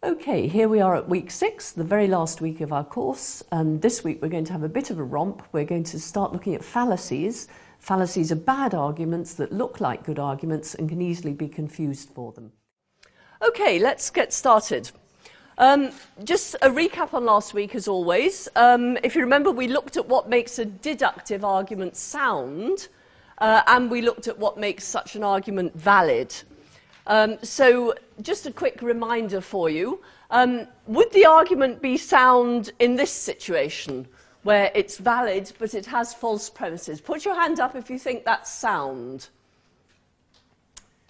Okay, here we are at week 6, the very last week of our course, and this week we're going to have a bit of a romp. We're going to start looking at fallacies. Fallacies are bad arguments that look like good arguments and can easily be confused for them. Okay, let's get started. Just a recap on last week as always. If you remember, we looked at what makes a deductive argument sound, and we looked at what makes such an argument valid. So just a quick reminder for you, would the argument be sound in this situation where it's valid but it has false premises? Put your hand up if you think that's sound.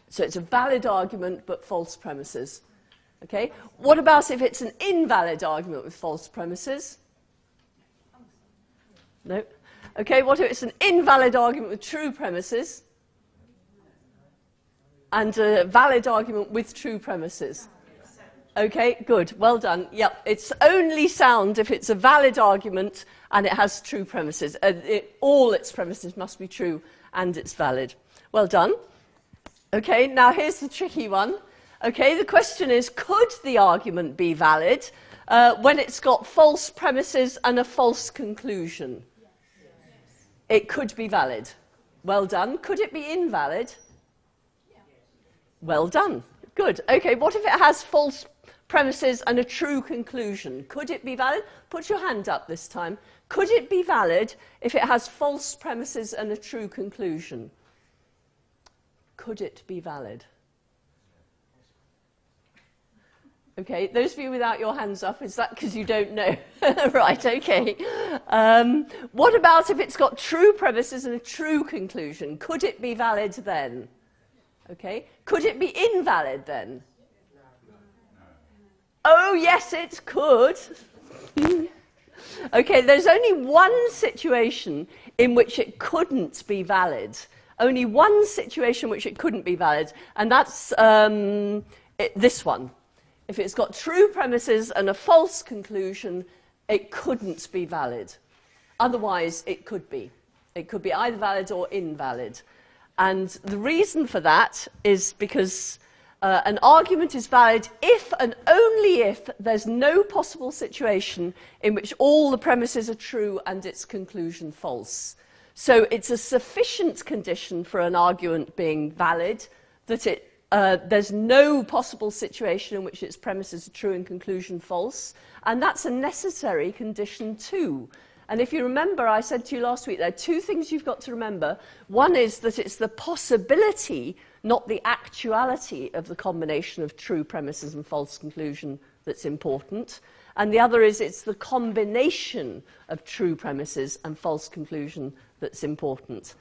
So it's a valid argument but false premises. Okay. What about if it's an invalid argument with false premises? No. Okay, what if it's an invalid argument with true premises? And a valid argument with true premises. Okay, good, well done. Yep, it's only sound if it's a valid argument and it has true premises. All its premises must be true and it's valid. Well done. Okay, now here's the tricky one. Okay, the question is, could the argument be valid when it's got false premises and a false conclusion? It could be valid. Well done. Could it be invalid? Well done. Good. Okay, what if it has false premises and a true conclusion? Could it be valid? Put your hand up this time. Could it be valid if it has false premises and a true conclusion? Could it be valid? Okay, those of you without your hands up, is that because you don't know? Right, okay. What about if it's got true premises and a true conclusion? Could it be valid then? Okay. Could it be invalid then? Oh, yes, it could. Okay, there's only one situation in which it couldn't be valid. Only one situation in which it couldn't be valid, and that's this one. If it's got true premises and a false conclusion, it couldn't be valid. Otherwise, it could be. It could be either valid or invalid. And the reason for that is because an argument is valid if and only if there's no possible situation in which all the premises are true and its conclusion false. So it's a sufficient condition for an argument being valid that there's no possible situation in which its premises are true and conclusion false. And that's a necessary condition too. And if you remember, I said to you last week, there are two things you've got to remember. One is that it's the possibility, not the actuality of the combination of true premises and false conclusion that's important. And the other is it's the combination of true premises and false conclusion that's important.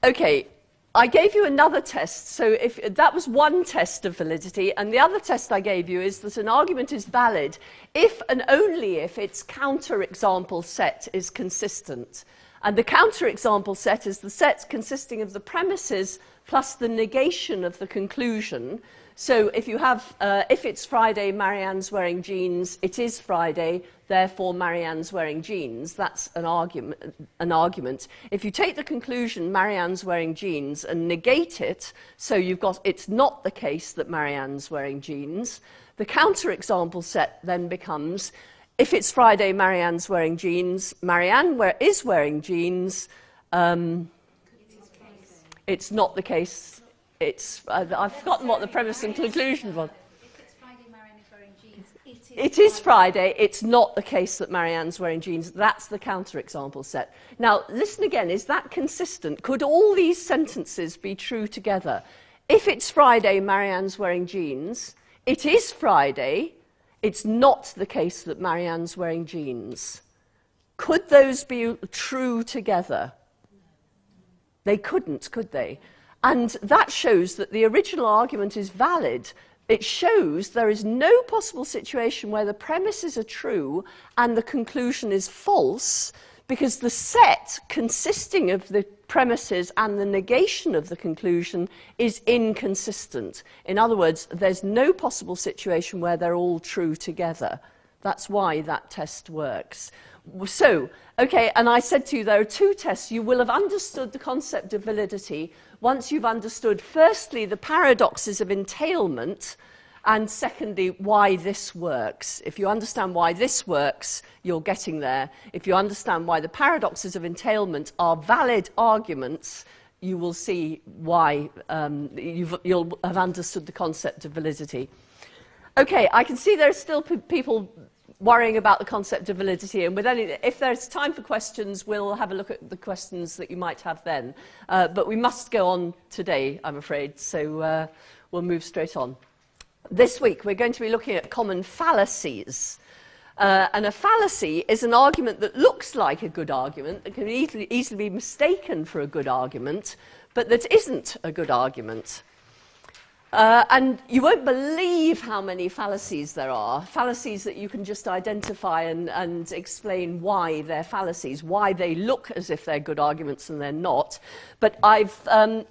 Okay. I gave you another test, so if that was one test of validity, and the other test I gave you is that an argument is valid if and only if its counterexample set is consistent. And the counterexample set is the set consisting of the premises plus the negation of the conclusion. So if you have, if it's Friday, Marianne's wearing jeans, it is Friday, therefore Marianne's wearing jeans. That's an argument. If you take the conclusion, Marianne's wearing jeans, and negate it, so you've got, it's not the case that Marianne's wearing jeans, the counterexample set then becomes, if it's Friday, Marianne's wearing jeans, Marianne is wearing jeans, it's not the case. I've forgotten what the premise and conclusion was. If it's Friday, Marianne is wearing jeans. It is Friday. It's not the case that Marianne's wearing jeans. That's the counterexample set. Now, listen again. Is that consistent? Could all these sentences be true together? If it's Friday, Marianne's wearing jeans. It is Friday. It's not the case that Marianne's wearing jeans. Could those be true together? They couldn't, could they? And that shows that the original argument is valid. It shows there is no possible situation where the premises are true and the conclusion is false, because the set consisting of the premises and the negation of the conclusion is inconsistent. In other words, there's no possible situation where they're all true together. That's why that test works. So, okay, and I said to you there are two tests. You will have understood the concept of validity once you've understood, firstly, the paradoxes of entailment, and secondly, why this works. If you understand why this works, you're getting there. If you understand why the paradoxes of entailment are valid arguments, you will see why you'll have understood the concept of validity. Okay, I can see there's still people worrying about the concept of validity, and if there's time for questions, we'll have a look at the questions that you might have then. But we must go on today, I'm afraid, so we'll move straight on. This week, we're going to be looking at common fallacies. And a fallacy is an argument that looks like a good argument, that can easily be mistaken for a good argument, but that isn't a good argument. And you won't believe how many fallacies there are, fallacies that you can just identify and explain why they're fallacies, why they look as if they're good arguments and they're not. But I've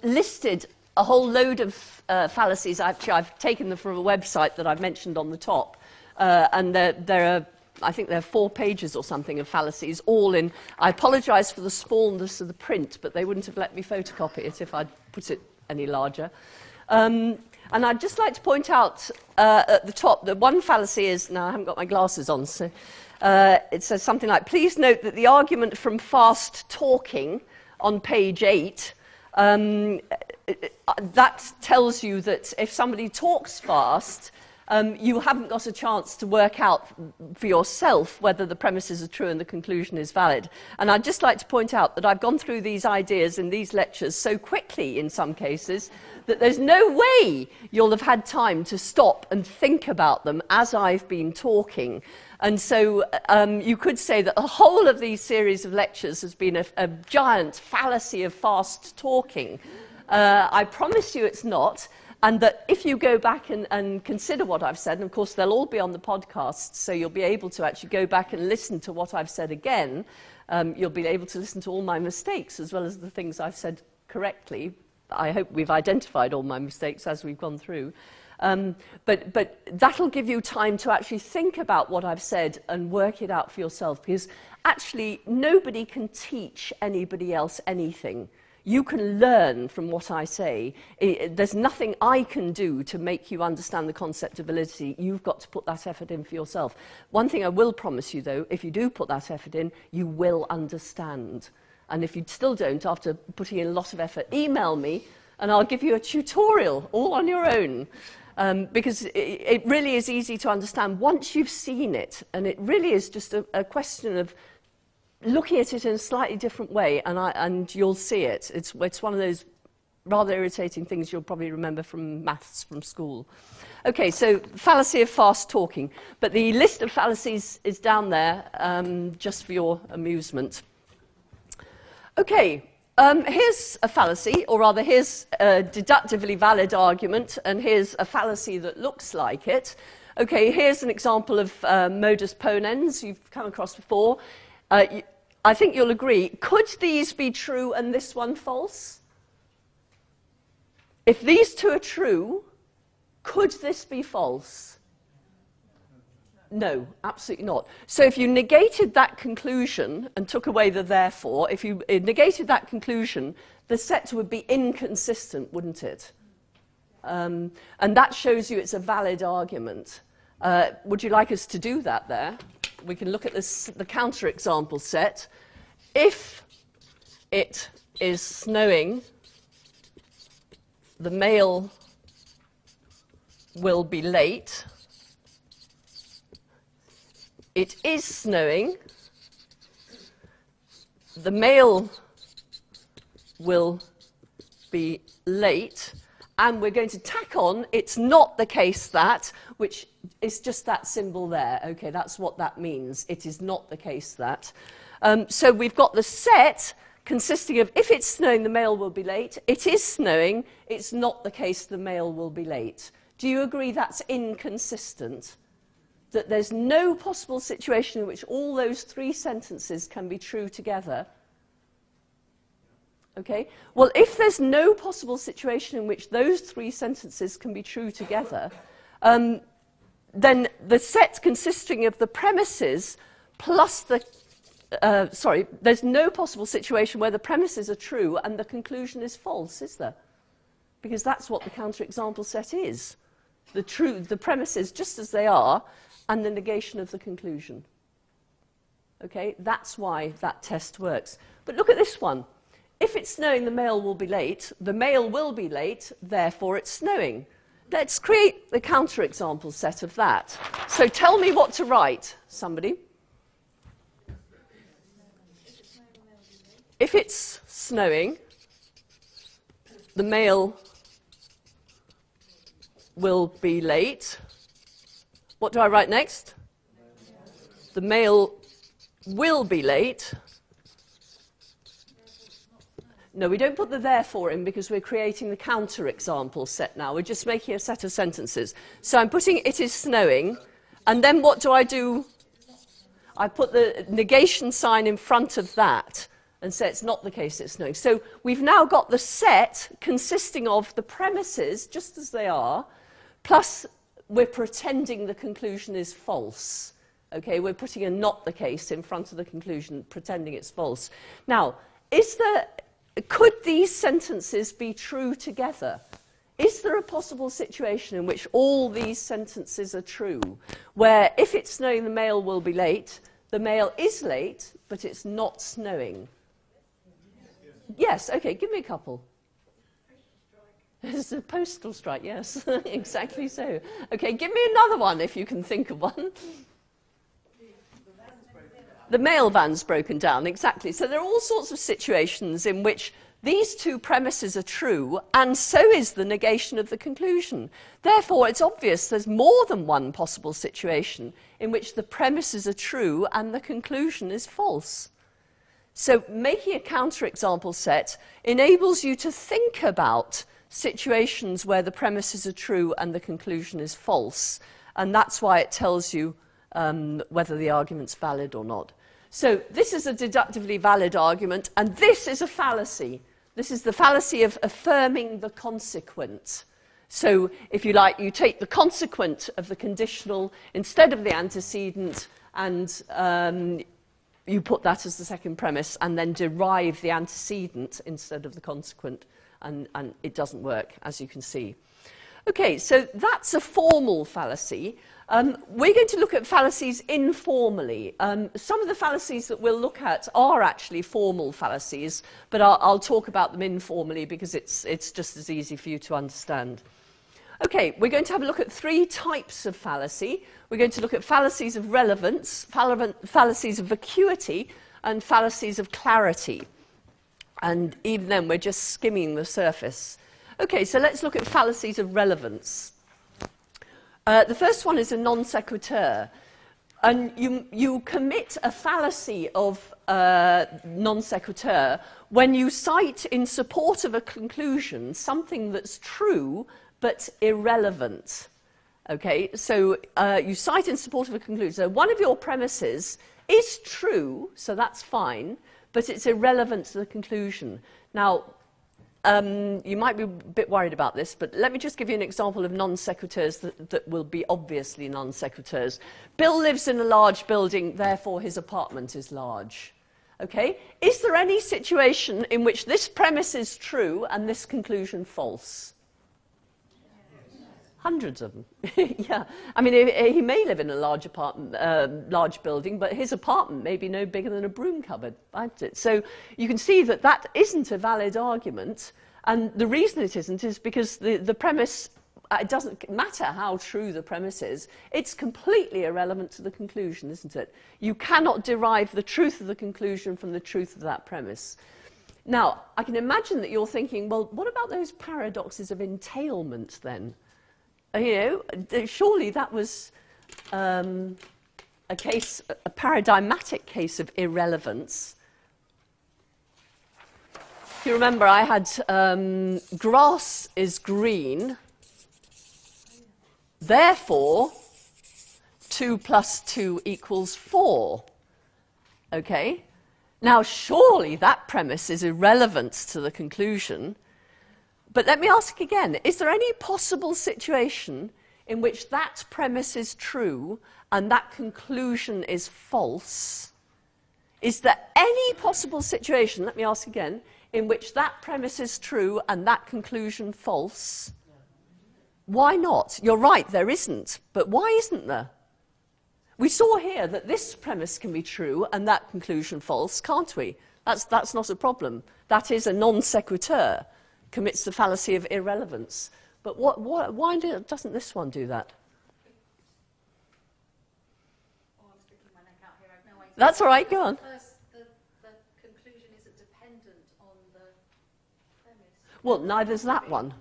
listed a whole load of fallacies. Actually, I've taken them from a website that I've mentioned on the top. And there are, I think there are 4 pages or something of fallacies, all in. I apologise for the smallness of the print, but they wouldn't have let me photocopy it if I'd put it any larger. And I'd just like to point out at the top that one fallacy is, now I haven't got my glasses on, so it says something like, please note that the argument from fast talking on page 8, that tells you that if somebody talks fast, you haven't got a chance to work out for yourself whether the premises are true and the conclusion is valid. And I'd just like to point out that I've gone through these ideas in these lectures so quickly in some cases that there's no way you'll have had time to stop and think about them as I've been talking. And so you could say that the whole of these series of lectures has been a giant fallacy of fast talking. I promise you it's not. And that if you go back and consider what I've said, and of course they'll all be on the podcast, so you'll be able to actually go back and listen to what I've said again. You'll be able to listen to all my mistakes as well as the things I've said correctly. I hope we've identified all my mistakes as we've gone through. But that'll give you time to actually think about what I've said and work it out for yourself, because actually nobody can teach anybody else anything. You can learn from what I say. There's nothing I can do to make you understand the concept of validity. You've got to put that effort in for yourself. One thing I will promise you, though, if you do put that effort in, you will understand. And if you still don't, after putting in a lot of effort, email me, and I'll give you a tutorial all on your own. Because it really is easy to understand once you've seen it. And it really is just a question of looking at it in a slightly different way, and you'll see it. It's one of those rather irritating things you'll probably remember from maths from school. Okay, so fallacy of fast talking. But the list of fallacies is down there just for your amusement. Okay, here's a fallacy, or rather here's a deductively valid argument, and here's a fallacy that looks like it. Okay, here's an example of modus ponens you've come across before. I think you'll agree, could these be true and this one false? If these two are true, could this be false? No, absolutely not. So if you negated that conclusion and took away the therefore, if you negated that conclusion, the set would be inconsistent, wouldn't it? And that shows you it's a valid argument. Would you like us to do that there? We can look at this, the counterexample set. If it is snowing, the mail will be late. It is snowing. The mail will be late. And we're going to tack on, it's not the case that, which is just that symbol there. Okay, that's what that means. It is not the case that. So we've got the set consisting of, if it's snowing, the mail will be late. It is snowing. It's not the case the mail will be late. Do you agree that's inconsistent? That there's no possible situation in which all those 3 sentences can be true together? Okay, well, if there's no possible situation in which those 3 sentences can be true together, then the set consisting of the premises plus the, there's no possible situation where the premises are true and the conclusion is false, is there? Because that's what the counterexample set is. the premises just as they are, and the negation of the conclusion. Okay, that's why that test works. But look at this one. If it's snowing, the mail will be late. The mail will be late, therefore it's snowing. Let's create the counterexample set of that. So tell me what to write, somebody. If it's snowing, the mail will be late. What do I write next? The mail will be late. No, we don't put the therefore in because we're creating the counterexample set now. We're just making a set of sentences. So I'm putting it is snowing, and then what do? I put the negation sign in front of that and say it's not the case it's snowing. So we've now got the set consisting of the premises, just as they are, plus we're pretending the conclusion is false. Okay, we're putting a not the case in front of the conclusion, pretending it's false. Now, could these sentences be true together? Is there a possible situation in which all these sentences are true, where if it's snowing, the mail will be late, the mail is late, but it's not snowing? Yes, okay, give me a couple. It's a postal strike, yes, exactly so. Okay, give me another one if you can think of one. The mail van's broken down, exactly. So there are all sorts of situations in which these two premises are true, and so is the negation of the conclusion. Therefore, it's obvious there's more than one possible situation in which the premises are true and the conclusion is false. So making a counterexample set enables you to think about situations where the premises are true and the conclusion is false, and that's why it tells you whether the argument's valid or not. So this is a deductively valid argument, and this is a fallacy. This is the fallacy of affirming the consequent. So if you like, you take the consequent of the conditional instead of the antecedent, and you put that as the second premise, and then derive the antecedent instead of the consequent, and it doesn't work, as you can see. Okay, so that's a formal fallacy. We're going to look at fallacies informally. Some of the fallacies that we'll look at are actually formal fallacies, but I'll talk about them informally because it's just as easy for you to understand. Okay, we're going to have a look at three types of fallacy. We're going to look at fallacies of relevance, fallacies of vacuity, and fallacies of clarity. And even then, we're just skimming the surface. Okay, so let's look at fallacies of relevance. The first one is a non sequitur. And you commit a fallacy of non sequitur when you cite in support of a conclusion something that's true but irrelevant. Okay, so you cite in support of a conclusion. So one of your premises is true, so that's fine, but it's irrelevant to the conclusion. Now, you might be a bit worried about this, but let me just give you an example of non sequiturs that will be obviously non sequiturs. Bill lives in a large building, therefore his apartment is large. Okay? Is there any situation in which this premise is true and this conclusion false? Hundreds of them. Yeah. I mean, he may live in a large apartment, large building, but his apartment may be no bigger than a broom cupboard. Right? So you can see that that isn't a valid argument. And the reason it isn't is because the premise, it doesn't matter how true the premise is, it's completely irrelevant to the conclusion, isn't it? You cannot derive the truth of the conclusion from the truth of that premise. Now, I can imagine that you're thinking, well, what about those paradoxes of entailment then? You know, surely that was a paradigmatic case of irrelevance. If you remember, I had grass is green, therefore 2 plus 2 equals 4. Okay? Now, surely that premise is irrelevant to the conclusion. But let me ask again, is there any possible situation in which that premise is true and that conclusion is false? Is there any possible situation, let me ask again, in which that premise is true and that conclusion false? Why not? You're right, there isn't. But why isn't there? We saw here that this premise can be true and that conclusion false, can't we? That's not a problem. That is a non sequitur, commits the fallacy of irrelevance. But why doesn't this one do that? Oh, I'm sticking my neck out here. I have no idea. That's all right, go on. First, the conclusion isn't dependent on the premise. Well, neither's that one.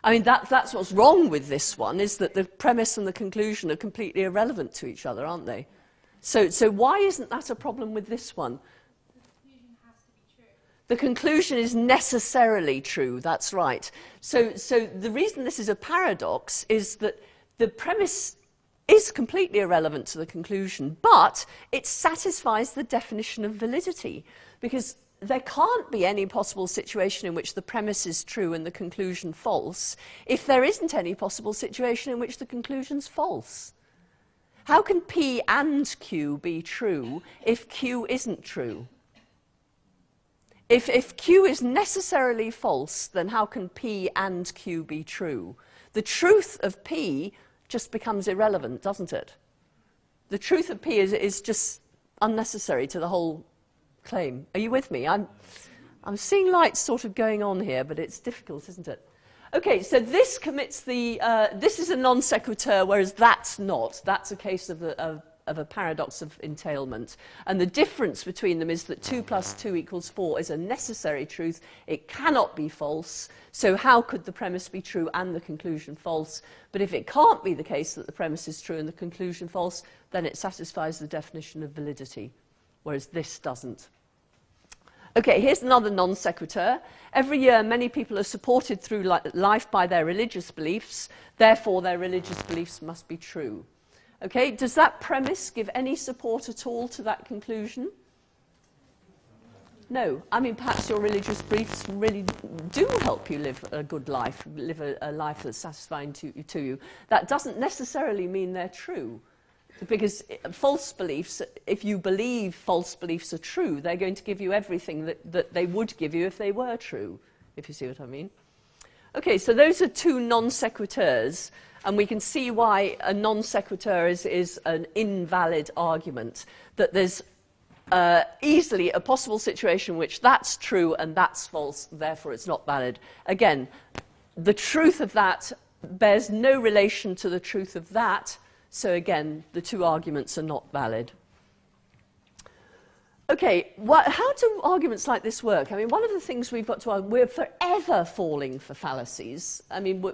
I mean, that's what's wrong with this one, is that the premise and the conclusion are completely irrelevant to each other, aren't they? So why isn't that a problem with this one? The conclusion has to be true. The conclusion is necessarily true, that's right. So the reason this is a paradox is that the premise is completely irrelevant to the conclusion, but it satisfies the definition of validity, because there can't be any possible situation in which the premise is true and the conclusion false if there isn't any possible situation in which the conclusion's false. How can P and Q be true if Q isn't true? If Q is necessarily false, then how can P and Q be true? The truth of P just becomes irrelevant, doesn't it? The truth of P is just unnecessary to the whole claim. Are you with me? I'm seeing lights sort of going on here, but it's difficult, isn't it? Okay, so this commits the, this is a non sequitur, whereas that's not. That's a case of a paradox of entailment. And the difference between them is that 2 + 2 = 4 is a necessary truth. It cannot be false. So how could the premise be true and the conclusion false? But if it can't be the case that the premise is true and the conclusion false, then it satisfies the definition of validity, whereas this doesn't. Okay, here's another non sequitur. Every year, many people are supported through life by their religious beliefs. Therefore, their religious beliefs must be true. Okay, does that premise give any support at all to that conclusion? No. I mean, perhaps your religious beliefs really do help you live a good life, live a life that's satisfying to you. That doesn't necessarily mean they're true. Because false beliefs, if you believe false beliefs are true, they're going to give you everything that they would give you if they were true, if you see what I mean. Okay, so those are two non sequiturs, and we can see why a non sequitur is an invalid argument, that there's easily a possible situation in which that's true and that's false, therefore it's not valid. Again, the truth of that bears no relation to the truth of that. So again, the two arguments are not valid. Okay, how do arguments like this work? I mean, one of the things we've got to argue, we're forever falling for fallacies. I mean,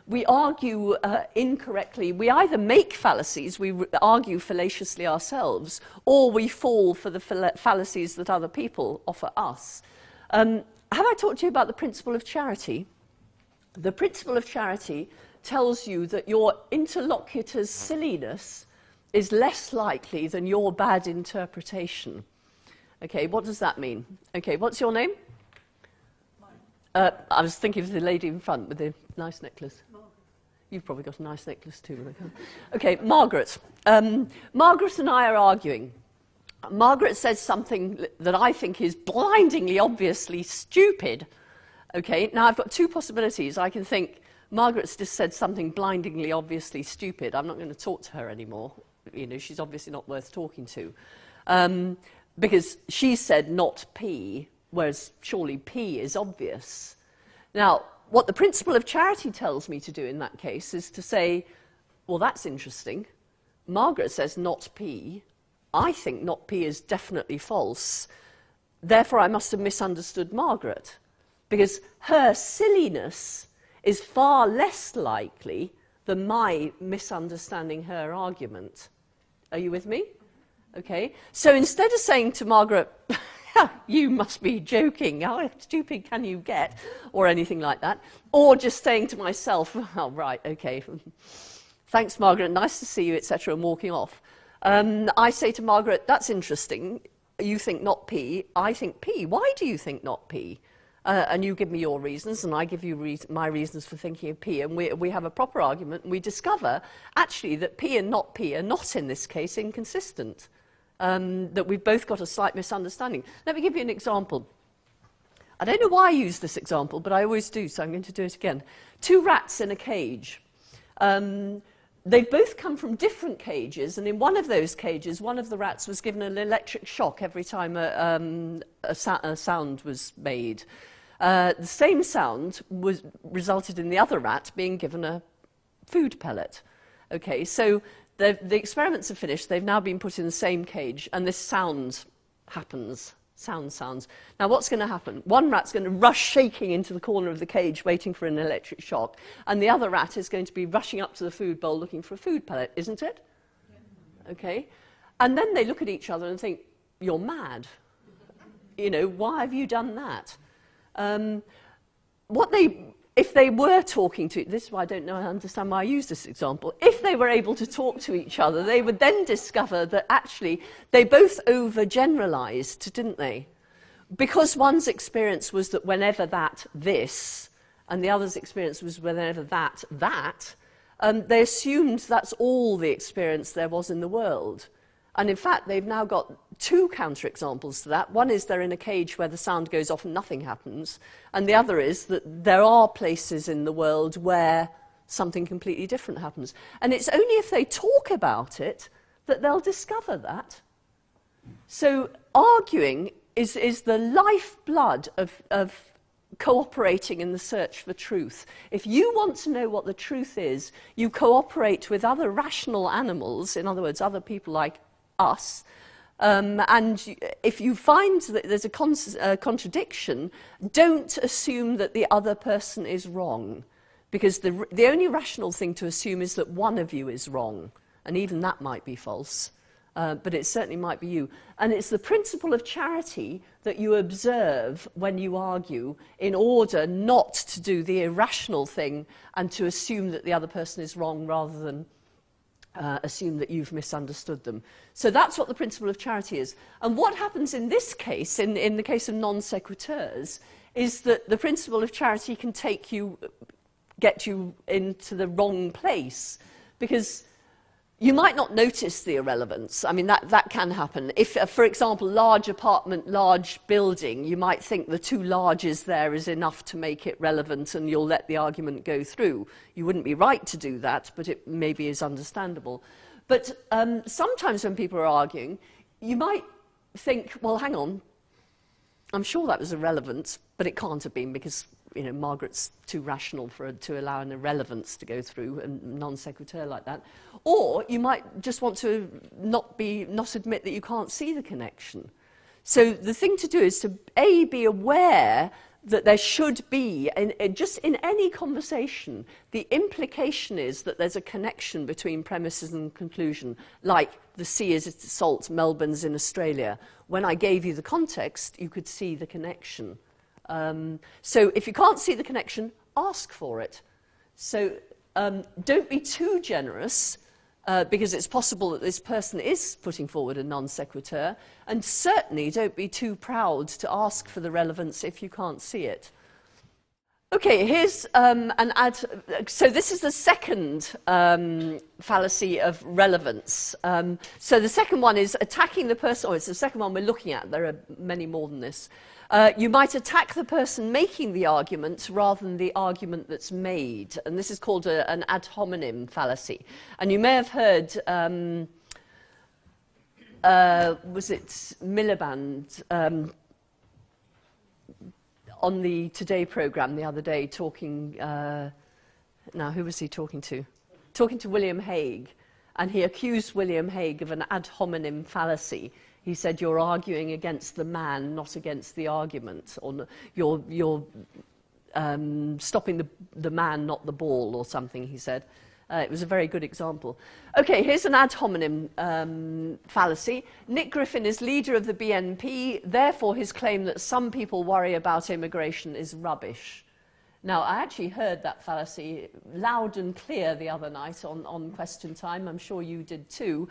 we argue incorrectly. We either make fallacies, we argue fallaciously ourselves, or we fall for the fallacies that other people offer us. Have I talked to you about the principle of charity? The principle of charity tells you that your interlocutor's silliness is less likely than your bad interpretation. Okay, what does that mean? Okay, what's your name? I was thinking of the lady in front with the nice necklace. Margaret. You've probably got a nice necklace too, Rebecca. Okay, Margaret. Margaret and I are arguing. Margaret says something that I think is blindingly obviously stupid. Okay, now I've got two possibilities. I can think, Margaret's just said something blindingly obviously stupid. I'm not going to talk to her anymore. You know, she's obviously not worth talking to. Because she said not P, whereas surely P is obvious. Now, what the principle of charity tells me to do in that case is to say, well, that's interesting. Margaret says not P. I think not P is definitely false. Therefore, I must have misunderstood Margaret. Because her silliness is far less likely than my misunderstanding her argument. Are you with me? Okay. So instead of saying to Margaret, you must be joking, how stupid can you get, or anything like that, or just saying to myself, oh, right, okay, thanks, Margaret, nice to see you, etc., and walking off, I say to Margaret, that's interesting, you think not P, I think P. Why do you think not P? And you give me your reasons, and I give you my reasons for thinking of P, and we have a proper argument, and we discover, actually, that P and not P are not, in this case, inconsistent, that we've both got a slight misunderstanding. Let me give you an example. I don't know why I use this example, but I always do, so I'm going to do it again. Two rats in a cage. They've both come from different cages, and in one of those cages, one of the rats was given an electric shock every time a sound was made. The same sound resulted in the other rat being given a food pellet. Okay, so the experiments are finished. They've now been put in the same cage, and this sound happens. Sounds. Now, what's going to happen? One rat's going to rush shaking into the corner of the cage, waiting for an electric shock, and the other rat is going to be rushing up to the food bowl looking for a food pellet, isn't it? Yeah. Okay. And then they look at each other and think, you're mad. You know, why have you done that? If they were talking to, this is why I don't understand why I use this example, if they were able to talk to each other, they would then discover that actually they both overgeneralized, didn't they? Because one's experience was that whenever this, and the other's experience was whenever that, they assumed that's all the experience there was in the world. And in fact, they've now got two counterexamples to that. One is they're in a cage where the sound goes off and nothing happens. And the other is that there are places in the world where something completely different happens. And it's only if they talk about it that they'll discover that. So arguing is the lifeblood of cooperating in the search for truth. If you want to know what the truth is, you cooperate with other rational animals, in other words, other people like us, and if you find that there's a contradiction, don't assume that the other person is wrong, because the only rational thing to assume is that one of you is wrong, and even that might be false, but it certainly might be you. And it's the principle of charity that you observe when you argue in order not to do the irrational thing and to assume that the other person is wrong rather than assume that you've misunderstood them. So that's what the principle of charity is. And what happens in this case, in the case of non sequiturs, is that the principle of charity can get you into the wrong place, because you might not notice the irrelevance. I mean, that can happen. If, for example, large apartment, large building, you might think the two larges there is enough to make it relevant and you'll let the argument go through. You wouldn't be right to do that, but it maybe is understandable. But sometimes when people are arguing, you might think, well, hang on, I'm sure that was irrelevant, but it can't have been because, you know, Margaret's too rational to allow an irrelevance to go through, and non sequitur like that. Or you might just want to not admit that you can't see the connection. So the thing to do is to be aware that there should be, just in any conversation, the implication is that there's a connection between premises and conclusion, like the sea is salt, Melbourne's in Australia. When I gave you the context, you could see the connection. So if you can't see the connection, ask for it. So don't be too generous, because it's possible that this person is putting forward a non sequitur, and certainly don't be too proud to ask for the relevance if you can't see it. Okay, here's so this is the second fallacy of relevance. So the second one is attacking the person, or it's the second one we're looking at. There are many more than this. You might attack the person making the argument rather than the argument that's made. And this is called an ad hominem fallacy. And you may have heard, was it Miliband, on the Today programme the other day talking, now who was he talking to? Talking to William Hague. And he accused William Hague of an ad hominem fallacy. He said, you're arguing against the man, not against the argument, or you're stopping the man, not the ball, or something, he said. It was a very good example. Okay, here's an ad hominem fallacy. Nick Griffin is leader of the BNP, therefore his claim that some people worry about immigration is rubbish. Now, I actually heard that fallacy loud and clear the other night on Question Time. I'm sure you did too.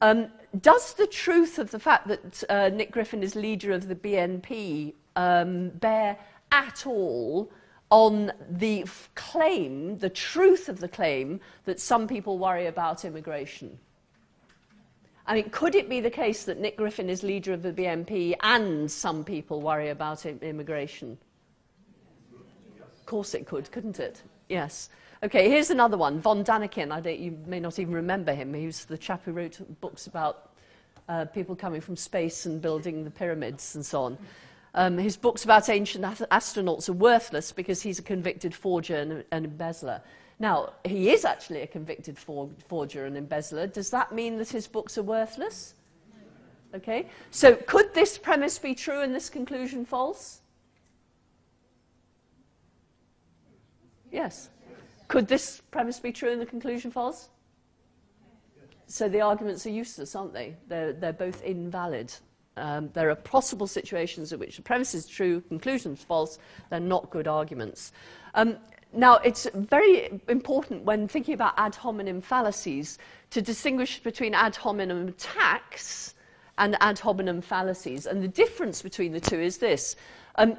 Does the truth of the fact that Nick Griffin is leader of the BNP bear at all on the claim, the truth of the claim, that some people worry about immigration? I mean, could it be the case that Nick Griffin is leader of the BNP and some people worry about immigration? course it could, couldn't it? Yes. Okay, here's another one. Von Daniken. You may not even remember him. He was the chap who wrote books about people coming from space and building the pyramids and so on. His books about ancient astronauts are worthless because he's a convicted forger and an embezzler. Now, he is actually a convicted forger and embezzler. Does that mean that his books are worthless? Okay, so could this premise be true and this conclusion false? Yes. Could this premise be true and the conclusion false? So the arguments are useless, aren't they? They're both invalid. There are possible situations in which the premise is true, conclusion is false. They're not good arguments. Now, it's very important when thinking about ad hominem fallacies to distinguish between ad hominem attacks and ad hominem fallacies. And the difference between the two is this.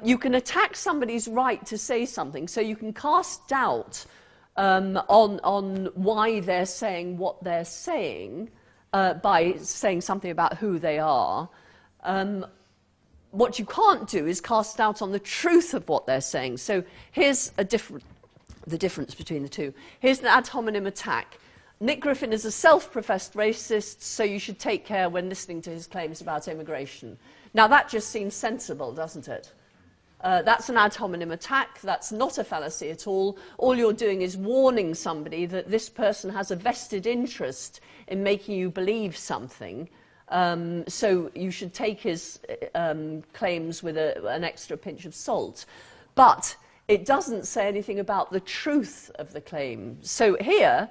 You can attack somebody's right to say something, so you can cast doubt on why they're saying what they're saying by saying something about who they are. What you can't do is cast doubt on the truth of what they're saying. So here's the difference between the two. Here's an ad hominem attack. Nick Griffin is a self-professed racist, so you should take care when listening to his claims about immigration. Now that just seems sensible, doesn't it? That's an ad hominem attack. That's not a fallacy at all. All you're doing is warning somebody that this person has a vested interest in making you believe something. So you should take his claims with an extra pinch of salt. But it doesn't say anything about the truth of the claim. So here,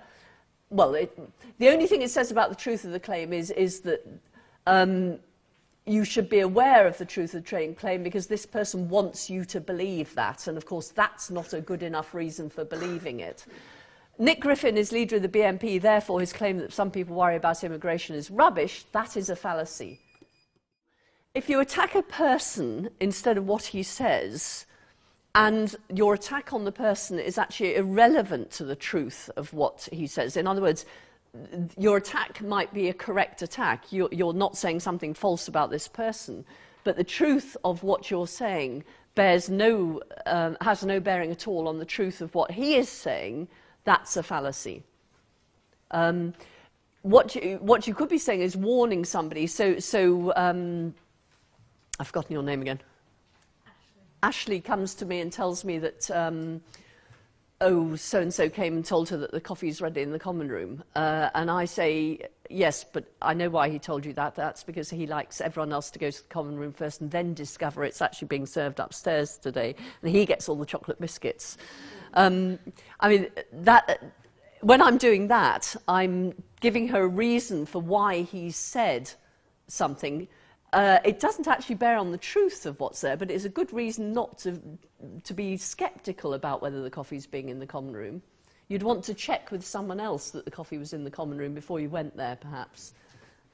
well, the only thing it says about the truth of the claim is that you should be aware of the truth of the claim because this person wants you to believe that. And of course, that's not a good enough reason for believing it. Nick Griffin is leader of the BNP, therefore his claim that some people worry about immigration is rubbish. That is a fallacy. If you attack a person instead of what he says, and your attack on the person is actually irrelevant to the truth of what he says, in other words, your attack might be a correct attack. You're not saying something false about this person, but the truth of what you're saying has no bearing at all on the truth of what he is saying. That's a fallacy. What you could be saying is warning somebody. So I've forgotten your name again. Ashley comes to me and tells me that so-and-so came and told her that the coffee's ready in the common room. And I say, yes, but I know why he told you that. That's because he likes everyone else to go to the common room first and then discover it's actually being served upstairs today. And he gets all the chocolate biscuits. I mean, when I'm doing that, I'm giving her a reason for why he said something. It doesn't actually bear on the truth of what's there, but it's a good reason not to be sceptical about whether the coffee's being in the common room. You'd want to check with someone else that the coffee was in the common room before you went there, perhaps.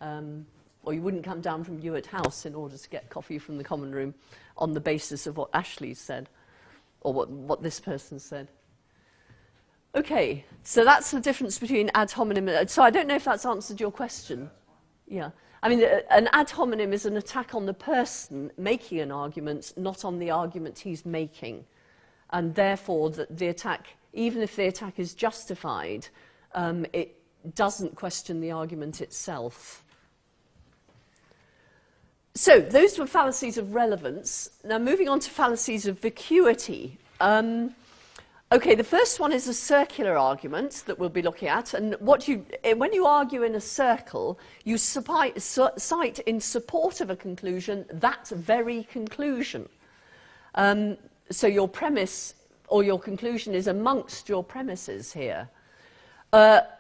Or you wouldn't come down from Ewart House in order to get coffee from the common room on the basis of what Ashley said, or what this person said. Okay, so that's the difference between ad hominem. So I don't know if that's answered your question. Yeah. I mean, an ad hominem is an attack on the person making an argument, not on the argument he's making. And therefore, the attack, even if the attack is justified, it doesn't question the argument itself. So, those were fallacies of relevance. Now, moving on to fallacies of vacuity. Okay, the first one is a circular argument that we'll be looking at. And when you argue in a circle, you cite in support of a conclusion that very conclusion. So your premise or your conclusion is amongst your premises here.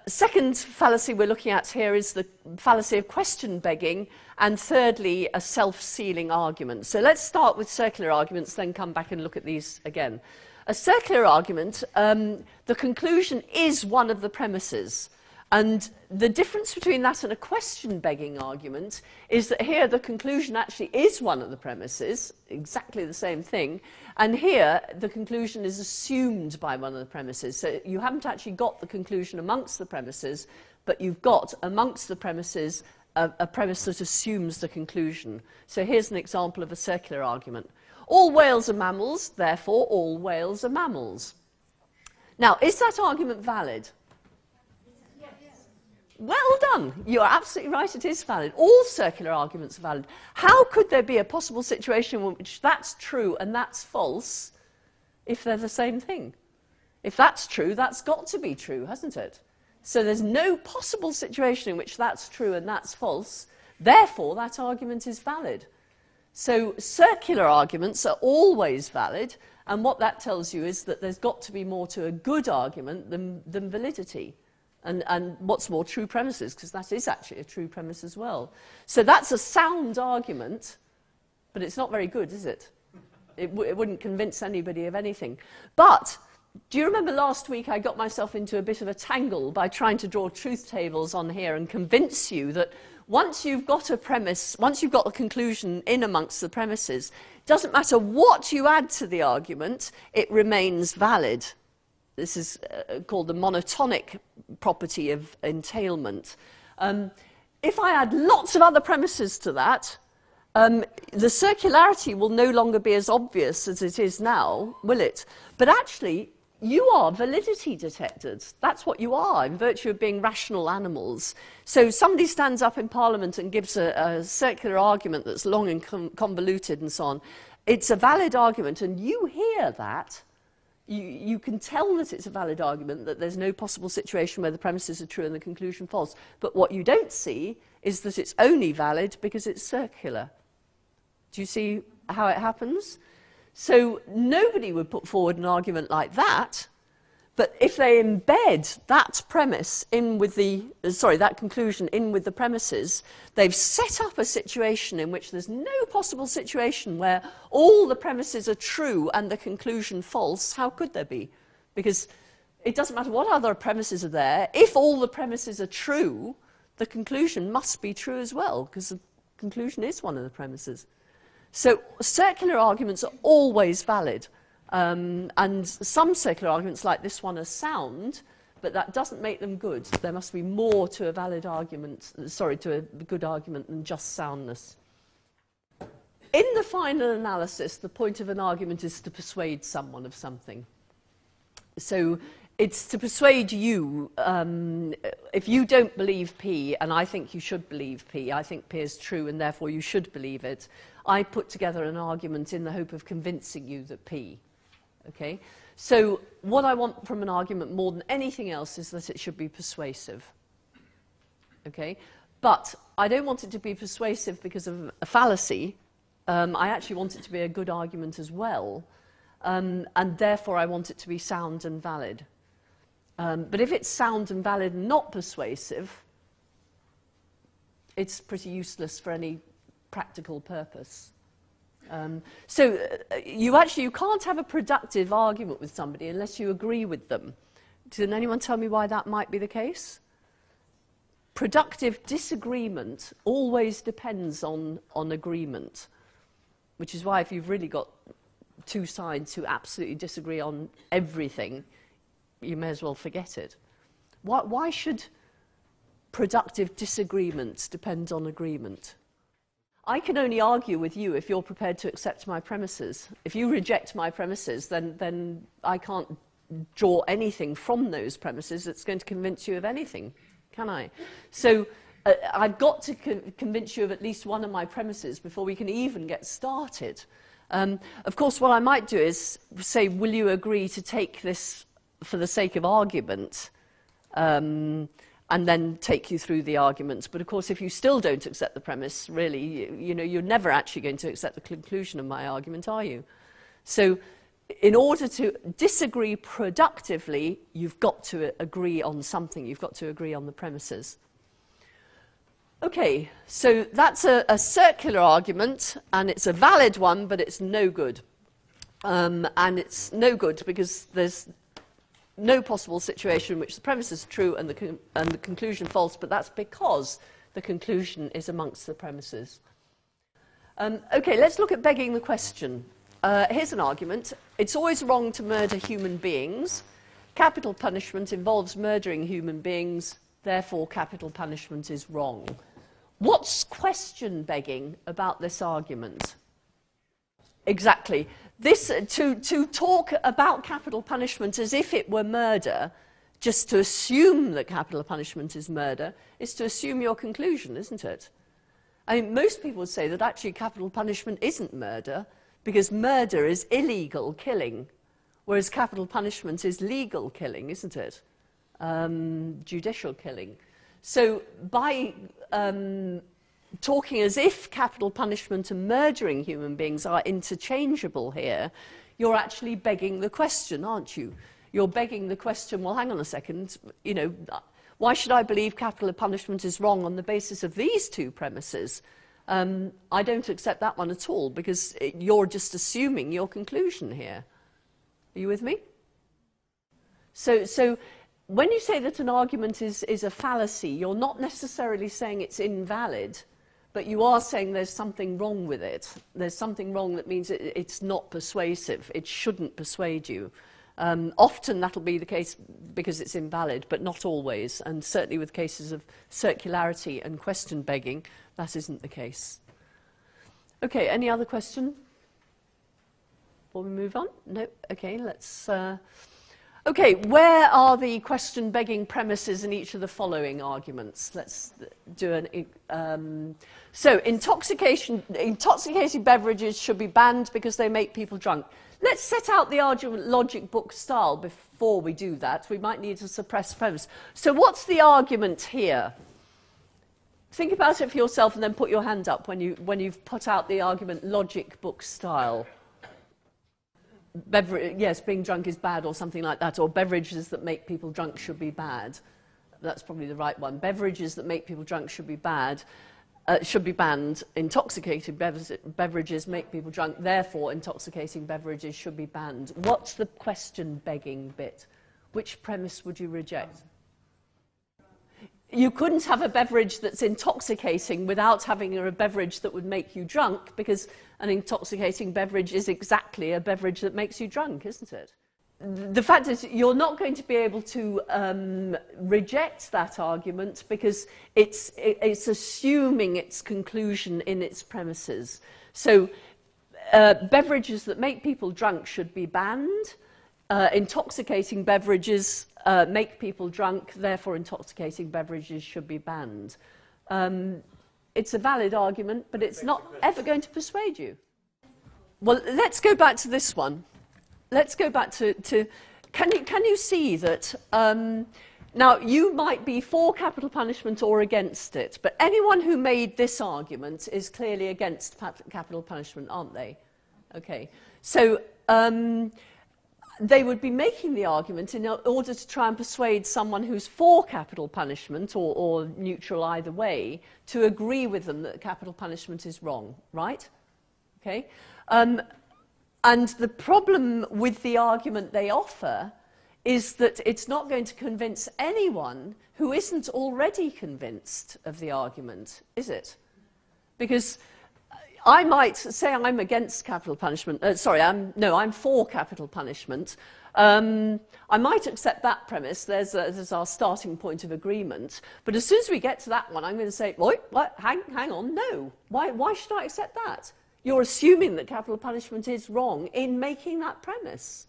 Second fallacy we're looking at here is the fallacy of question begging. And thirdly, a self-sealing argument. So let's start with circular arguments, then come back and look at these again. A circular argument, the conclusion is one of the premises. And the difference between that and a question-begging argument is that here the conclusion actually is one of the premises, exactly the same thing, and here the conclusion is assumed by one of the premises. So you haven't actually got the conclusion amongst the premises, but you've got amongst the premises a premise that assumes the conclusion. So here's an example of a circular argument. All whales are mammals, therefore all whales are mammals. Now, is that argument valid? Well done. You're absolutely right, it is valid. All circular arguments are valid. How could there be a possible situation in which that's true and that's false if they're the same thing? If that's true, that's got to be true, hasn't it? So there's no possible situation in which that's true and that's false. Therefore, that argument is valid. So circular arguments are always valid, and what that tells you is that there's got to be more to a good argument than validity. And what's more, true premises, because that is actually a true premise as well. So that's a sound argument, but it's not very good, is it? It wouldn't convince anybody of anything. But do you remember last week I got myself into a bit of a tangle by trying to draw truth tables on here and convince you that once you've got a premise, once you've got a conclusion in amongst the premises, it doesn't matter what you add to the argument, it remains valid. This is called the monotonic property of entailment. If I add lots of other premises to that, the circularity will no longer be as obvious as it is now, will it? But actually, you are validity detectors. That's what you are, in virtue of being rational animals. So somebody stands up in Parliament and gives a circular argument that's long and convoluted and so on. It's a valid argument, and you hear that. You can tell that it's a valid argument, that there's no possible situation where the premises are true and the conclusion false. But what you don't see is that it's only valid because it's circular. Do you see how it happens? So nobody would put forward an argument like that, but if they embed that premise in with the, that conclusion in with the premises, they've set up a situation in which there's no possible situation where all the premises are true and the conclusion false. How could there be? Because it doesn't matter what other premises are there. If all the premises are true, the conclusion must be true as well, because the conclusion is one of the premises. So circular arguments are always valid. And some circular arguments like this one are sound, but that doesn't make them good. There must be more to a valid argument, to a good argument than just soundness. In the final analysis, the point of an argument is to persuade someone of something. So it's to persuade you, if you don't believe P, and I think you should believe P, I think P is true and therefore you should believe it, I put together an argument in the hope of convincing you that P. Okay? So what I want from an argument more than anything else is that it should be persuasive. Okay? But I don't want it to be persuasive because of a fallacy. I actually want it to be a good argument as well. And therefore I want it to be sound and valid. But if it's sound and valid and not persuasive, it's pretty useless for any practical purpose. You can't have a productive argument with somebody unless you agree with them. Can anyone tell me why that might be the case? Productive disagreement always depends on agreement, which is why if you've really got two sides who absolutely disagree on everything, you may as well forget it. Why should productive disagreements depend on agreement? I can only argue with you if you're prepared to accept my premises. If you reject my premises, then I can't draw anything from those premises that's going to convince you of anything, can I? So I've got to convince you of at least one of my premises before we can even get started. Of course, what I might do is say, will you agree to take this for the sake of argument? And then take you through the arguments. But of course, if you still don't accept the premise, really, you're never actually going to accept the conclusion of my argument, are you? So in order to disagree productively, you've got to agree on something. You've got to agree on the premises. Okay, so that's a circular argument, and it's a valid one, but it's no good. And it's no good because there's no possible situation in which the premise is true and the conclusion false, but that's because the conclusion is amongst the premises. Okay, let's look at begging the question. Here's an argument. It's always wrong to murder human beings. Capital punishment involves murdering human beings, therefore capital punishment is wrong. What's question begging about this argument? Exactly. This, to talk about capital punishment as if it were murder, just to assume that capital punishment is murder, is to assume your conclusion, isn't it? I mean, most people would say that actually capital punishment isn't murder, because murder is illegal killing, whereas capital punishment is legal killing, isn't it? Judicial killing. So by talking as if capital punishment and murdering human beings are interchangeable here, you're actually begging the question, aren't you? You're begging the question, well, hang on a second, you know, why should I believe capital punishment is wrong on the basis of these two premises? I don't accept that one at all, because you're just assuming your conclusion here. Are you with me? So when you say that an argument is a fallacy, you're not necessarily saying it's invalid, but you are saying there's something wrong with it. There's something wrong that means it's not persuasive. It shouldn't persuade you. Often that'll be the case because it's invalid, but not always. And certainly with cases of circularity and question begging, that isn't the case. Okay, any other question before we move on? No? Okay, let's... Okay, where are the question begging premises in each of the following arguments? Let's do an... So, intoxicating beverages should be banned because they make people drunk. Let's set out the argument logic book style before we do that. We might need to suppress premise. So what's the argument here? Think about it for yourself and then put your hand up when you've put out the argument logic book style. Yes, being drunk is bad or something like that, or beverages that make people drunk should be bad. That's probably the right one. Beverages that make people drunk should be bad. Should be banned. Intoxicated beverages make people drunk, therefore intoxicating beverages should be banned. What's the question begging bit? Which premise would you reject? You couldn't have a beverage that's intoxicating without having a beverage that would make you drunk, because an intoxicating beverage is exactly a beverage that makes you drunk, isn't it? The fact is, you're not going to be able to reject that argument because it's assuming its conclusion in its premises. So beverages that make people drunk should be banned. Intoxicating beverages make people drunk, therefore intoxicating beverages should be banned. It's a valid argument, but it's not ever going to persuade you. Well, let's go back to this one. Let's go back to can you see that, now you might be for capital punishment or against it, but anyone who made this argument is clearly against capital punishment, aren't they? Okay, so they would be making the argument in order to try and persuade someone who's for capital punishment or neutral either way to agree with them that capital punishment is wrong, right? Okay. And the problem with the argument they offer is that it's not going to convince anyone who isn't already convinced of the argument, is it? Because I might say I'm against capital punishment. I'm for capital punishment. I might accept that premise. There's our starting point of agreement. But as soon as we get to that one, I'm going to say, what? Hang on, no. Why should I accept that? You're assuming that capital punishment is wrong in making that premise.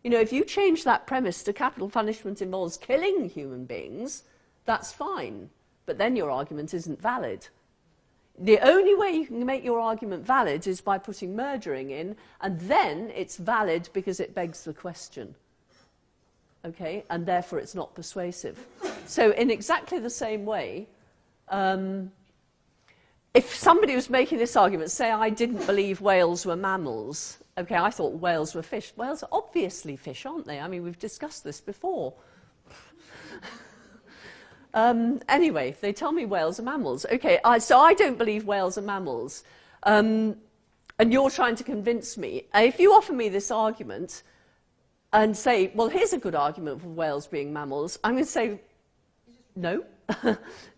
You know, if you change that premise to capital punishment involves killing human beings, that's fine. But then your argument isn't valid. The only way you can make your argument valid is by putting murdering in, and then it's valid because it begs the question. Okay? And therefore it's not persuasive. So in exactly the same way, if somebody was making this argument, say I didn't believe whales were mammals. Okay, I thought whales were fish. Whales are obviously fish, aren't they? I mean, we've discussed this before. Anyway, they tell me whales are mammals. Okay, so I don't believe whales are mammals. And you're trying to convince me. If you offer me this argument and say, well, here's a good argument for whales being mammals, I'm going to say, no.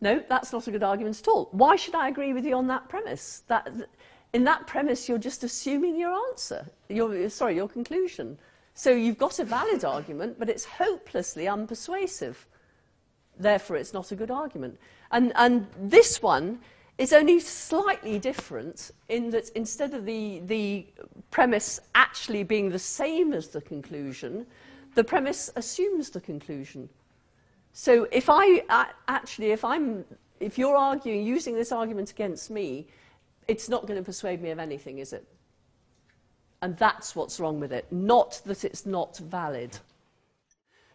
No, that's not a good argument at all. Why should I agree with you on that premise? In that premise, you're just assuming your answer, your conclusion. So you've got a valid argument, but it's hopelessly unpersuasive. Therefore, it's not a good argument. And this one is only slightly different in that instead of the premise actually being the same as the conclusion, the premise assumes the conclusion. So if you're arguing, using this argument against me, it's not going to persuade me of anything, is it? And that's what's wrong with it, not that it's not valid.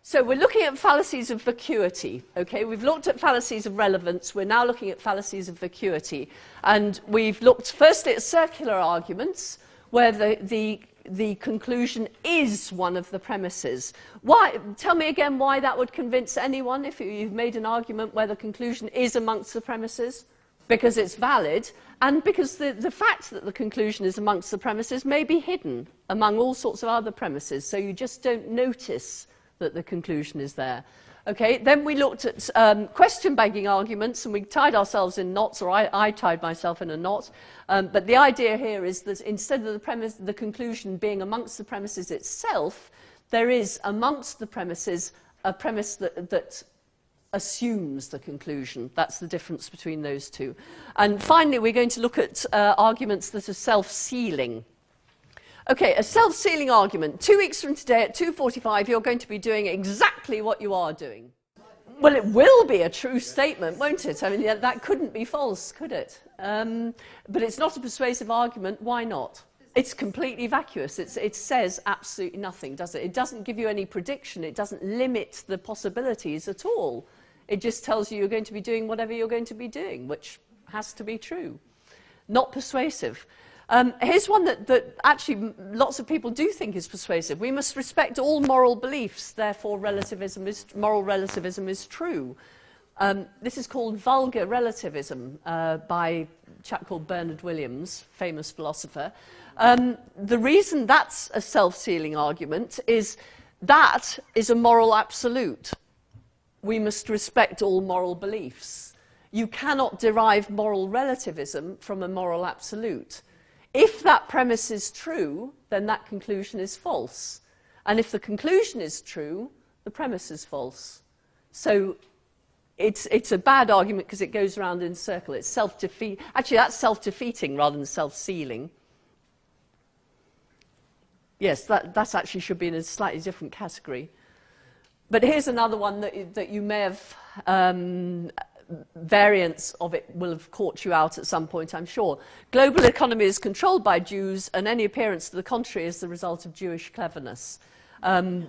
So we're looking at fallacies of vacuity, okay? We've looked at fallacies of relevance, we're now looking at fallacies of vacuity. And we've looked firstly at circular arguments, where the conclusion is one of the premises. Why? Tell me again why that would convince anyone if you've made an argument where the conclusion is amongst the premises. Because it's valid, and because the fact that the conclusion is amongst the premises may be hidden among all sorts of other premises, so you just don't notice that the conclusion is there. Okay, then we looked at question-banking arguments, and we tied ourselves in knots, or I tied myself in a knot. But the idea here is that instead of the conclusion being amongst the premises itself, there is amongst the premises a premise that assumes the conclusion. That's the difference between those two. And finally, we're going to look at arguments that are self-sealing. Okay, a self-sealing argument. 2 weeks from today at 2:45, you're going to be doing exactly what you are doing. Well, it will be a true statement, won't it? I mean, that couldn't be false, could it? But it's not a persuasive argument. Why not? It's completely vacuous. It says absolutely nothing, does it? It doesn't give you any prediction. It doesn't limit the possibilities at all. It just tells you you're going to be doing whatever you're going to be doing, which has to be true. Not persuasive. Here's one that actually lots of people do think is persuasive. We must respect all moral beliefs, therefore moral relativism is true. This is called vulgar relativism by a chap called Bernard Williams, famous philosopher. The reason that's a self-sealing argument is that is a moral absolute. We must respect all moral beliefs. You cannot derive moral relativism from a moral absolute. If that premise is true, then that conclusion is false. And if the conclusion is true, the premise is false. So it's a bad argument because it goes around in a circle. It's self-defeat. Actually, that's self-defeating rather than self-sealing. Yes, that actually should be in a slightly different category. But here's another one that you may have... variants of it will have caught you out at some point, I'm sure. Global economy is controlled by Jews, and any appearance to the contrary is the result of Jewish cleverness. Women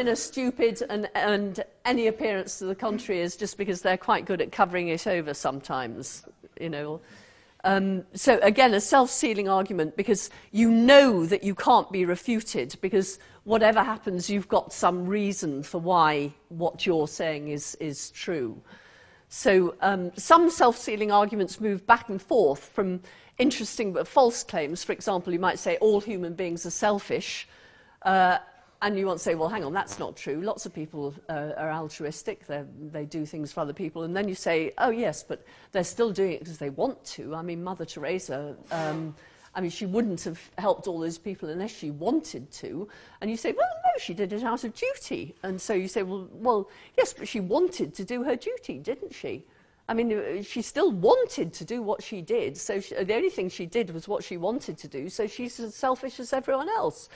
are stupid, and any appearance to the contrary is just because they're quite good at covering it over sometimes, you know. So again, a self-sealing argument, because you know that you can't be refuted, because whatever happens, you've got some reason for why what you're saying is true. So some self-sealing arguments move back and forth from interesting but false claims. For example, you might say all human beings are selfish, and you want to say, well, hang on, that's not true. Lots of people are altruistic. They do things for other people. And then you say, oh, yes, but they're still doing it because they want to. I mean, Mother Teresa, I mean, she wouldn't have helped all those people unless she wanted to. And you say, well, no, she did it out of duty. And so you say, well, yes, but she wanted to do her duty, didn't she? I mean, she still wanted to do what she did. So the only thing she did was what she wanted to do. So she's as selfish as everyone else.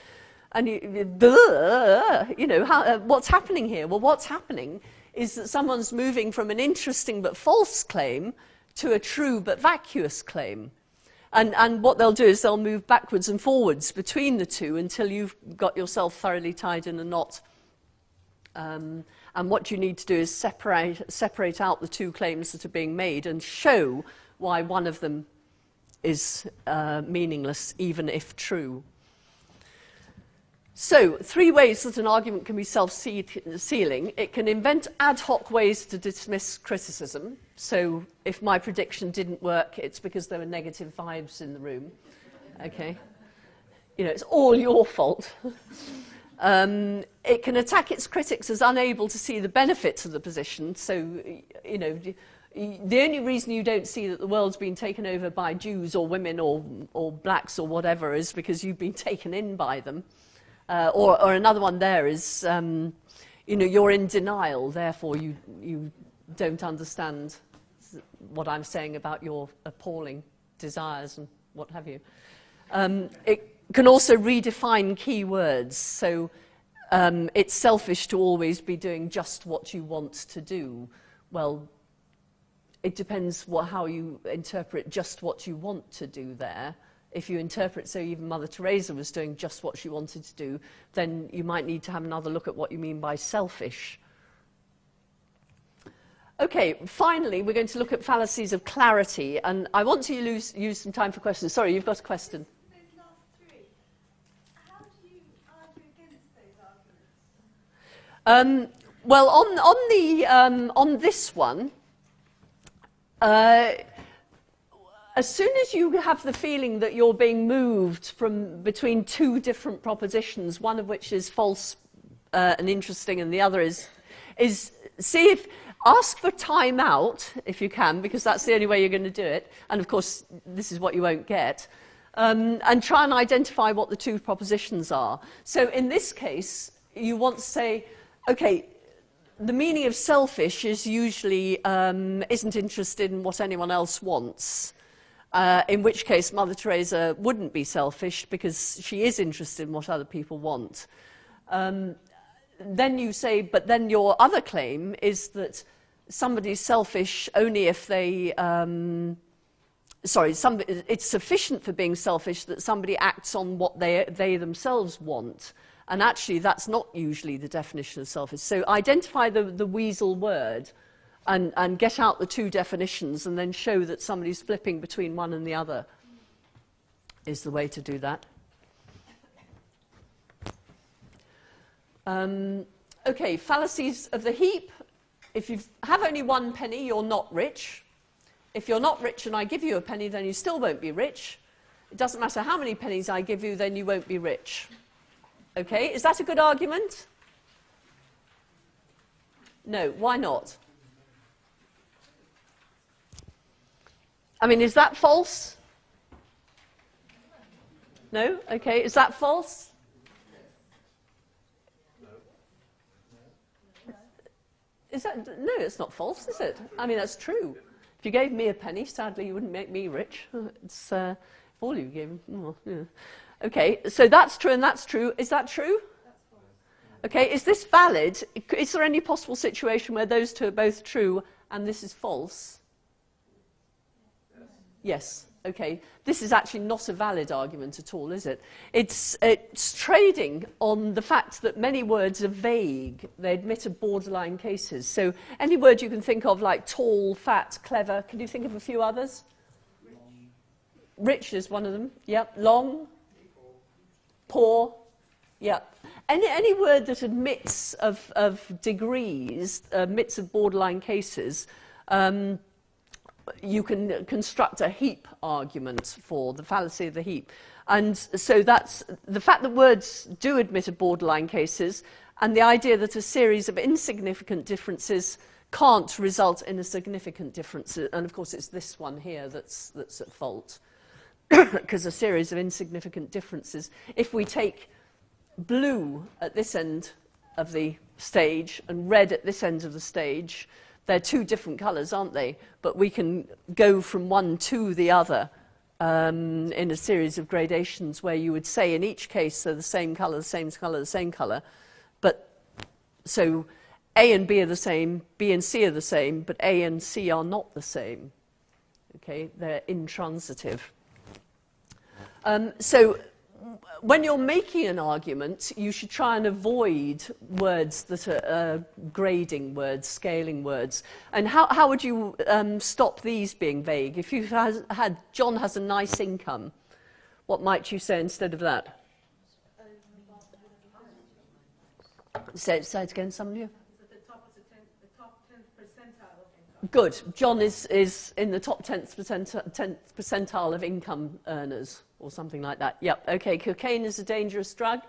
And you know, what's happening here? Well, what's happening is that someone's moving from an interesting but false claim to a true but vacuous claim. And what they'll do is they'll move backwards and forwards between the two until you've got yourself thoroughly tied in a knot. And what you need to do is separate out the two claims that are being made and show why one of them is meaningless, even if true. So, 3 ways that an argument can be self-sealing. It can invent ad hoc ways to dismiss criticism. So, if my prediction didn't work, it's because there were negative vibes in the room. Okay? You know, it's all your fault. It can attack its critics as unable to see the benefits of the position. So, you know, the only reason you don't see that the world's been taken over by Jews or women or blacks or whatever is because you've been taken in by them. Or another one there is, you know, you're in denial, therefore you don't understand what I'm saying about your appalling desires and what have you. It can also redefine key words. So it's selfish to always be doing just what you want to do. Well, it depends how you interpret just what you want to do there. If you interpret, so even Mother Teresa was doing just what she wanted to do, then you might need to have another look at what you mean by selfish. Okay, finally, we're going to look at fallacies of clarity, and I want to use some time for questions. Sorry, you've got a question. Those last three, how do you argue against those arguments? Well, on this one, as soon as you have the feeling that you're being moved from between two different propositions, one of which is false and interesting, and the other is ask for time out if you can, because that's the only way you're going to do it. And of course, this is what you won't get. And try and identify what the two propositions are. So in this case, you want to say, okay, the meaning of selfish is usually isn't interested in what anyone else wants. In which case, Mother Teresa wouldn't be selfish because she is interested in what other people want. Then you say, but then your other claim is that somebody's selfish only if they... it's sufficient for being selfish that somebody acts on what they themselves want. And actually, that's not usually the definition of selfish. So identify the weasel word and get out the two definitions and then show that somebody's flipping between one and the other is the way to do that. Okay, fallacies of the heap. If you have only 1 penny, you're not rich. If you're not rich and I give you a penny, then you still won't be rich. It doesn't matter how many pennies I give you, then you won't be rich. Okay, is that a good argument? No, why not? I mean, is that false? No? Okay, is that false? Is that, no, it's not false, is it? I mean, that's true. If you gave me a penny, sadly, you wouldn't make me rich. It's all you gave. Oh, yeah. Okay, so that's true and that's true. Is that true? That's false. Okay, is this valid? Is there any possible situation where those two are both true and this is false? Yes. Okay, this is actually not a valid argument at all, is it? It's trading on the fact that many words are vague. They admit of borderline cases. So any word you can think of, like tall, fat, clever. Can you think of a few others? Rich is one of them. Yep. Long. Poor. Yep. Any word that admits of degrees, admits of borderline cases, you can construct a heap argument for the fallacy of the heap. And so that's the fact that words do admit of borderline cases and the idea that a series of insignificant differences can't result in a significant difference. And of course, it's this one here that's at fault. Because a series of insignificant differences, if we take blue at this end of the stage and red at this end of the stage, they're two different colours, aren't they? But we can go from one to the other in a series of gradations where you would say in each case they're the same colour, the same colour, the same colour. But so A and B are the same, B and C are the same, but A and C are not the same. Okay, they're intransitive. So when you're making an argument, you should try and avoid words that are grading words, scaling words. And how would you stop these being vague? If you had John has a nice income, what might you say instead of that? Say it again, some of you. The top 10th percentile of income. Good. John is in the top 10th percentile of income earners, or something like that. Yep. Okay. Cocaine is a dangerous drug.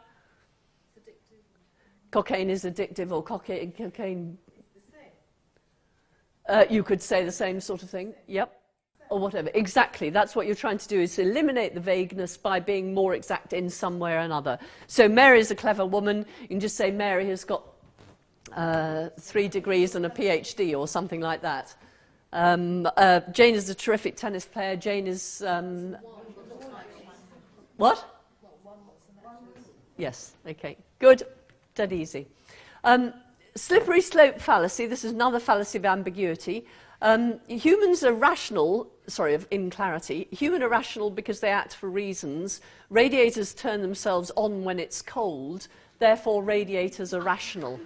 It's addictive. Cocaine is addictive, or cocaine. It's the same. You could say the same sort of thing. Yep. Or whatever. Exactly. That's what you're trying to do, is eliminate the vagueness by being more exact in some way or another. So Mary is a clever woman. You can just say Mary has got 3 degrees and a PhD or something like that. Jane is a terrific tennis player. Jane is... what? Yes, okay, good, dead easy. Slippery slope fallacy, this is another fallacy of ambiguity. Humans are rational, in clarity, human are rational because they act for reasons. Radiators turn themselves on when it's cold, therefore radiators are rational.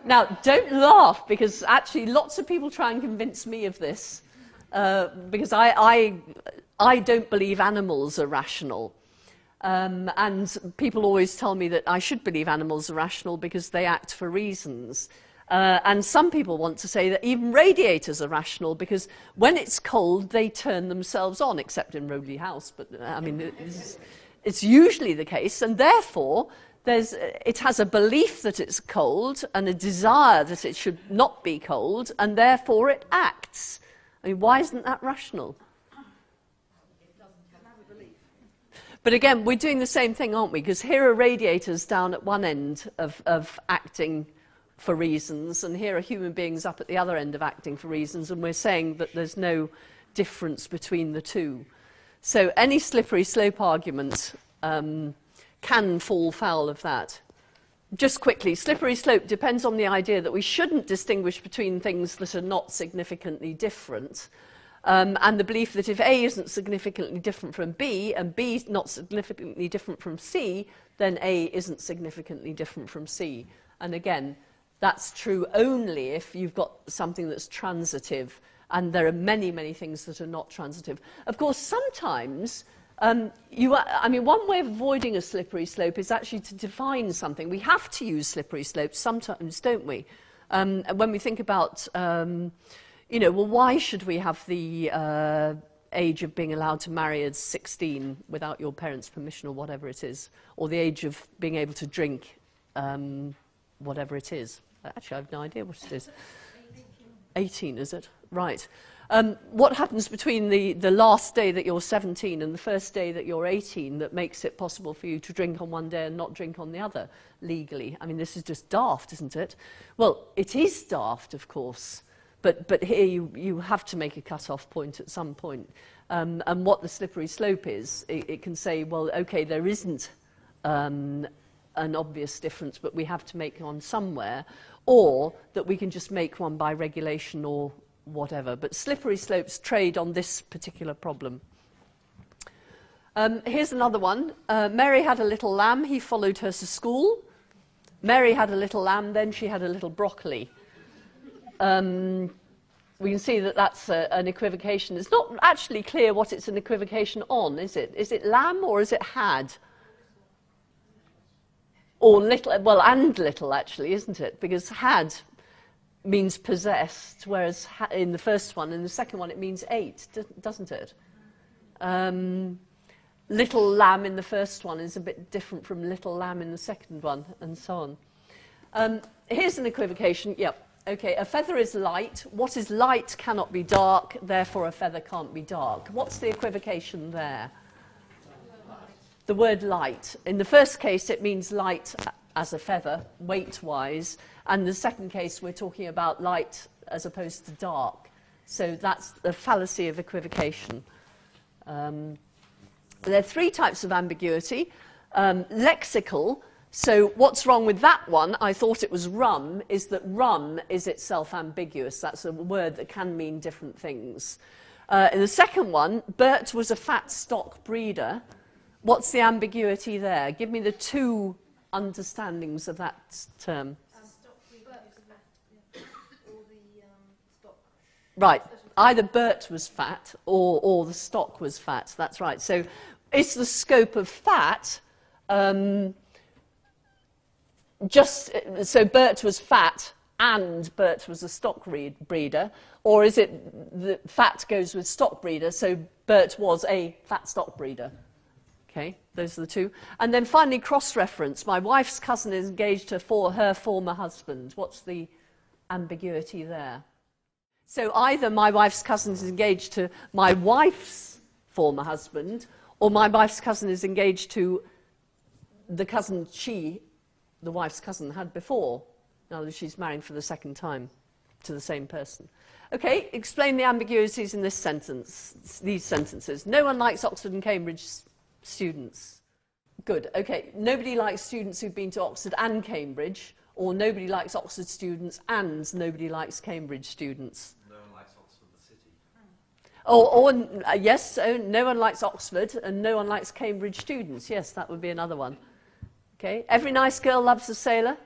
Now, don't laugh, because actually lots of people try and convince me of this, because I don't believe animals are rational. And people always tell me that I should believe animals are rational because they act for reasons. And some people want to say that even radiators are rational because when it's cold, they turn themselves on, except in Rodley House. But, I mean, it's usually the case, and therefore it has a belief that it's cold and a desire that it should not be cold, and therefore it acts. I mean, why isn't that rational? But again, we're doing the same thing, aren't we? Because here are radiators down at one end of acting for reasons, and here are human beings up at the other end of acting for reasons, and we're saying that there's no difference between the two. So any slippery slope argument can fall foul of that. Just quickly, slippery slope depends on the idea that we shouldn't distinguish between things that are not significantly different. And the belief that if A isn't significantly different from B, and B is not significantly different from C, then A isn't significantly different from C. And again, that's true only if you've got something that's transitive, and there are many, many things that are not transitive. Of course, sometimes, I mean, one way of avoiding a slippery slope is actually to define something. We have to use slippery slopes sometimes, don't we? When we think about... you know, well, why should we have the age of being allowed to marry at 16 without your parents' permission or whatever it is, or the age of being able to drink whatever it is? Actually, I have no idea what it is. 18, is it? Right. What happens between the last day that you're 17 and the first day that you're 18 that makes it possible for you to drink on one day and not drink on the other legally? I mean, this is just daft, isn't it? Well, it is daft, of course. But here you have to make a cut-off point at some point. And what the slippery slope is, it can say, well, OK, there isn't an obvious difference, but we have to make one somewhere, or that we can just make one by regulation or whatever. But slippery slopes trade on this particular problem. Here's another one. Mary had a little lamb. He followed her to school. Mary had a little lamb. Then she had a little broccoli. We can see that that's an equivocation. It's not actually clear what it's an equivocation on, is it? Is it lamb or is it had? Or little, well, and little actually, isn't it? Because had means possessed, whereas in the first one, in the second one it means ate, doesn't it? Little lamb in the first one is a bit different from little lamb in the second one, and so on. Here's an equivocation, yep. Okay, a feather is light. What is light cannot be dark, therefore a feather can't be dark. What's the equivocation there? The word light. In the first case, it means light as a feather, weight-wise, and the second case, we're talking about light as opposed to dark. So that's the fallacy of equivocation. There are three types of ambiguity. Lexical. So what's wrong with that one, I thought it was rum, is that rum is itself ambiguous. That's a word that can mean different things. In the second one, Bert was a fat stock breeder. What's the ambiguity there? Give me the two understandings of that term. Right, either Bert was fat or the stock was fat, that's right. So it's the scope of fat... so Bert was fat and Bert was a stock breeder, or is it that fat goes with stock breeder, so Bert was a fat stock breeder? Okay, those are the two. And then finally, cross-reference. My wife's cousin is engaged to her former husband. What's the ambiguity there? So either my wife's cousin is engaged to my wife's former husband, or my wife's cousin is engaged to the cousin the wife's cousin had before. Now that she's married for the second time to the same person. Okay, explain the ambiguities in this sentence, these sentences. No one likes Oxford and Cambridge students. Good, okay. Nobody likes students who've been to Oxford and Cambridge, or nobody likes Oxford students and nobody likes Cambridge students. No one likes Oxford, the city. Yes, no one likes Oxford and no one likes Cambridge students. Yes, that would be another one. Okay, every nice girl loves a sailor.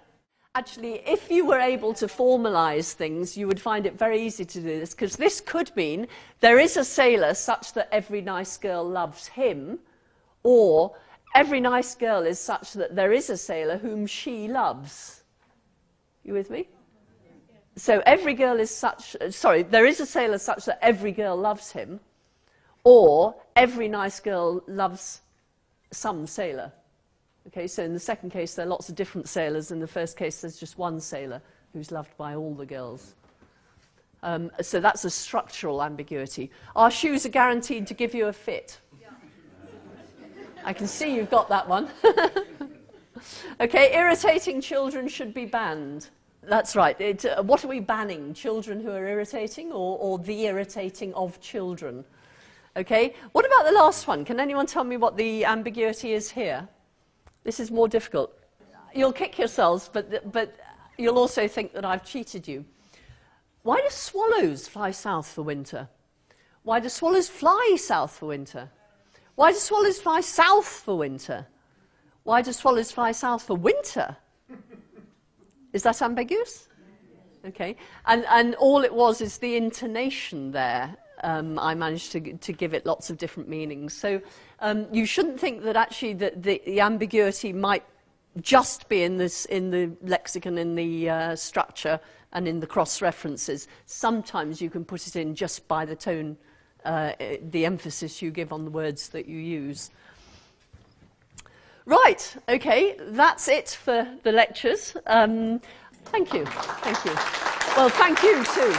Actually, if you were able to formalize things, you would find it very easy to do this, because this could mean there is a sailor such that every nice girl loves him, or every nice girl is such that there is a sailor whom she loves. You with me? So every girl is such, there is a sailor such that every girl loves him, or every nice girl loves some sailor. Okay, so in the second case, there are lots of different sailors. In the first case, there's just one sailor who's loved by all the girls. So that's a structural ambiguity. Our shoes are guaranteed to give you a fit. Yeah. I can see you've got that one. Okay, irritating children should be banned. That's right. What are we banning? Children who are irritating, or the irritating of children? Okay, what about the last one? Can anyone tell me what the ambiguity is here? This is more difficult. You'll kick yourselves, but you'll also think that I've cheated you. Why do swallows fly south for winter? Why do swallows fly south for winter? Why do swallows fly south for winter? Why do swallows fly south for winter? Is that ambiguous? Okay. And all it was is the intonation there. I managed to give it lots of different meanings. So you shouldn't think that actually the ambiguity might just be in the lexicon, in the structure, and in the cross-references. Sometimes you can put it in just by the tone, the emphasis you give on the words that you use. Right, okay, that's it for the lectures. Thank you, thank you. Well, thank you too.